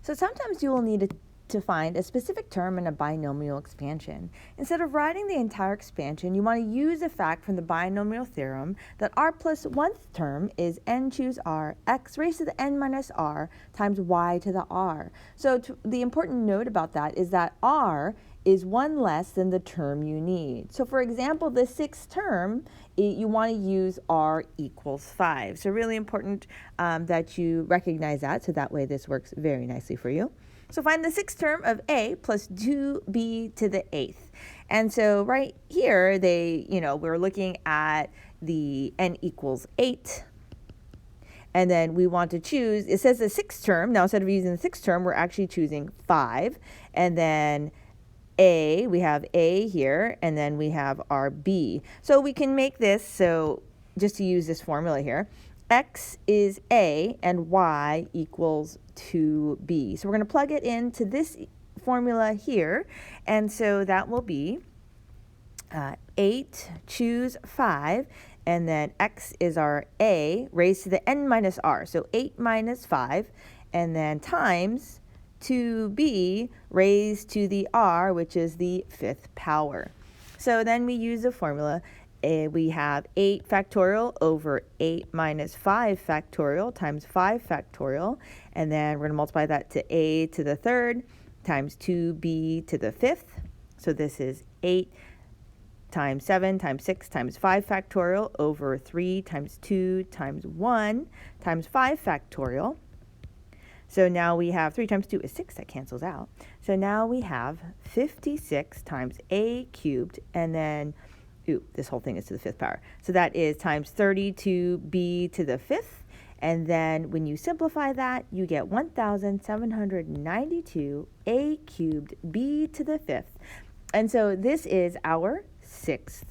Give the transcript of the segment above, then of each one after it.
So sometimes you will need to find a specific term in a binomial expansion. Instead of writing the entire expansion, you want to use a fact from the binomial theorem that r plus 1th term is n choose r x raised to the n minus r times y to the r. So the important note about that is that r is one less than the term you need. So for example, the 6th term, you want to use r equals 5. So really important that you recognize that, so that way this works very nicely for you. So find the 6th term of a plus 2b to the 8th. And so right here, we're looking at the n equals 8. And then we want to choose, it says the 6th term. Now instead of using the 6th term, we're actually choosing 5. And then a, we have a here, and then we have our b. So we can make this, so just to use this formula here, x is a and y equals 2b. So we're going to plug it into this formula here, and so that will be 8 choose 5, and then x is our a raised to the n minus r, so 8 minus 5, and then times 2b raised to the r, which is the 5th power. So then we use the formula. We have 8 factorial over 8 minus 5 factorial times 5 factorial. And then we're going to multiply that to a to the 3rd times 2b to the 5th. So this is 8 times 7 times 6 times 5 factorial over 3 times 2 times 1 times 5 factorial. So now we have 3 times 2 is 6, that cancels out. So now we have 56 times a cubed, and then, this whole thing is to the 5th power. So that is times 32b to the 5th, and then when you simplify that, you get 1,792 a cubed b to the 5th. And so this is our 6th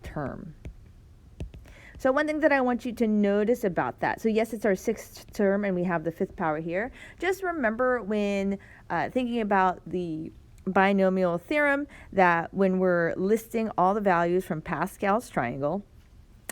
term. So one thing that I want you to notice about that, so yes, it's our 6th term and we have the 5th power here. Just remember when thinking about the binomial theorem that when we're listing all the values from Pascal's triangle,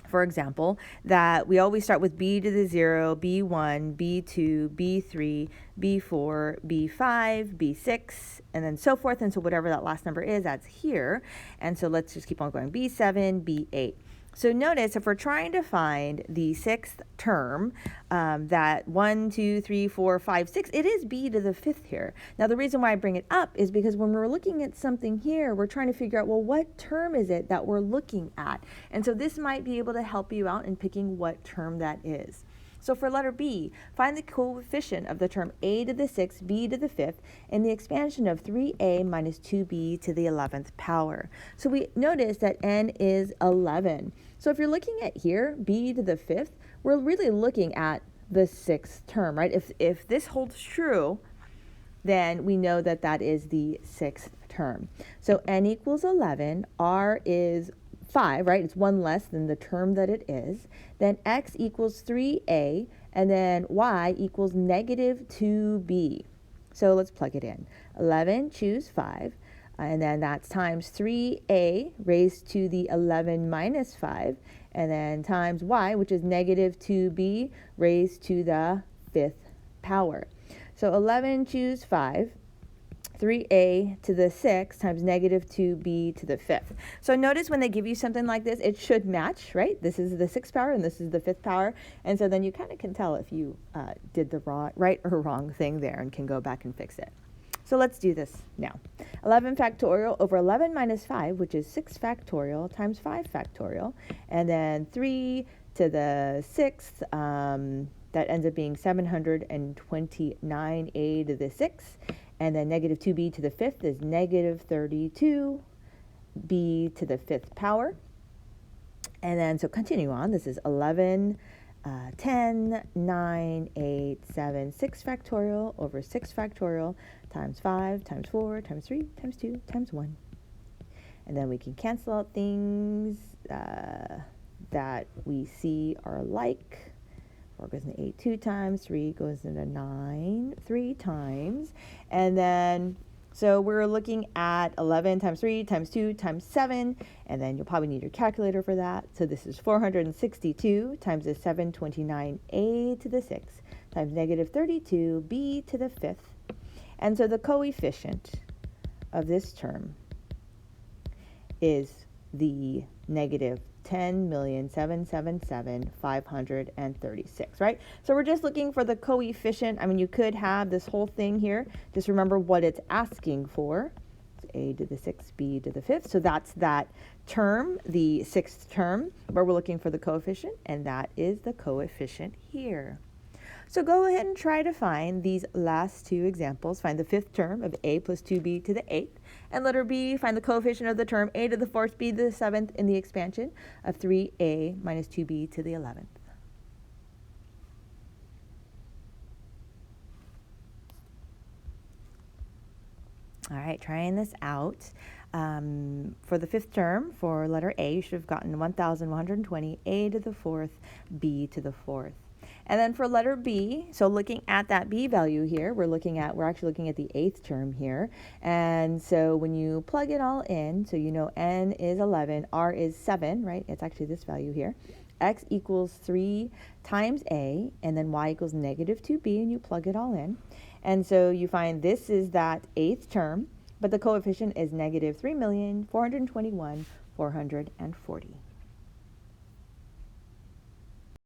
for example, that we always start with b to the 0, b1, b2, b3, b4, b5, b6, and then so forth. And so whatever that last number is, that's here. And so let's just keep on going, b7, b8. So notice if we're trying to find the 6th term, that 1, 2, 3, 4, 5, 6, it is b to the 5th here. Now the reason why I bring it up is because when we're looking at something here, we're trying to figure out, well, what term is it that we're looking at? And so this might be able to help you out in picking what term that is. So for letter B, find the coefficient of the term a to the 6th, b to the 5th, and the expansion of 3a minus 2b to the 11th power. So we notice that n is 11. So if you're looking at here, b to the 5th, we're really looking at the 6th term, right? If this holds true, then we know that that is the 6th term. So n equals 11, r is 5, right? It's one less than the term that it is. Then x equals 3a, and then y equals negative 2b. So let's plug it in. 11, choose 5, and then that's times 3a raised to the 11 minus 5, and then times y, which is negative 2b raised to the 5th power. So 11, choose 5. 3a to the 6 times negative 2b to the 5th. So notice when they give you something like this, it should match, right? This is the 6th power and this is the 5th power. And so then you kind of can tell if you did the right or wrong thing there and can go back and fix it. So let's do this now. 11 factorial over 11 minus 5, which is 6 factorial times 5 factorial. And then 3 to the 6th, that ends up being 729a to the 6th. And then negative 2b to the 5th is negative 32b to the 5th power. And then, so continue on. This is 11, 10, 9, 8, 7, 6 factorial over 6 factorial times 5 times 4 times 3 times 2 times 1. And then we can cancel out things that we see are like. 4 goes into 8 2 times, 3 goes into 9 3 times, and then so we're looking at 11 times 3 times 2 times 7, and then you'll probably need your calculator for that. So this is 462 times the 729a to the 6th times negative 32b to the 5th. And so the coefficient of this term is the negative 10,777,536, right? So we're just looking for the coefficient. I mean, you could have this whole thing here. Just remember what it's asking for. It's a to the 6th, b to the 5th. So that's that term, the 6th term, where we're looking for the coefficient, and that is the coefficient here. So go ahead and try to find these last two examples. Find the 5th term of a plus 2b to the 8th. And letter B, find the coefficient of the term a to the 4th, b to the 7th in the expansion of 3a minus 2b to the 11th. All right, trying this out. For the 5th term, for letter A, you should have gotten 1,120, a to the 4th, b to the 4th. And then for letter B, so looking at that B value here, we're actually looking at the 8th term here. And so when you plug it all in, so you know N is 11, R is 7, right? It's actually this value here. X equals 3 times A, and then Y equals negative 2B, and you plug it all in. And so you find this is that 8th term, but the coefficient is negative 3,421,440.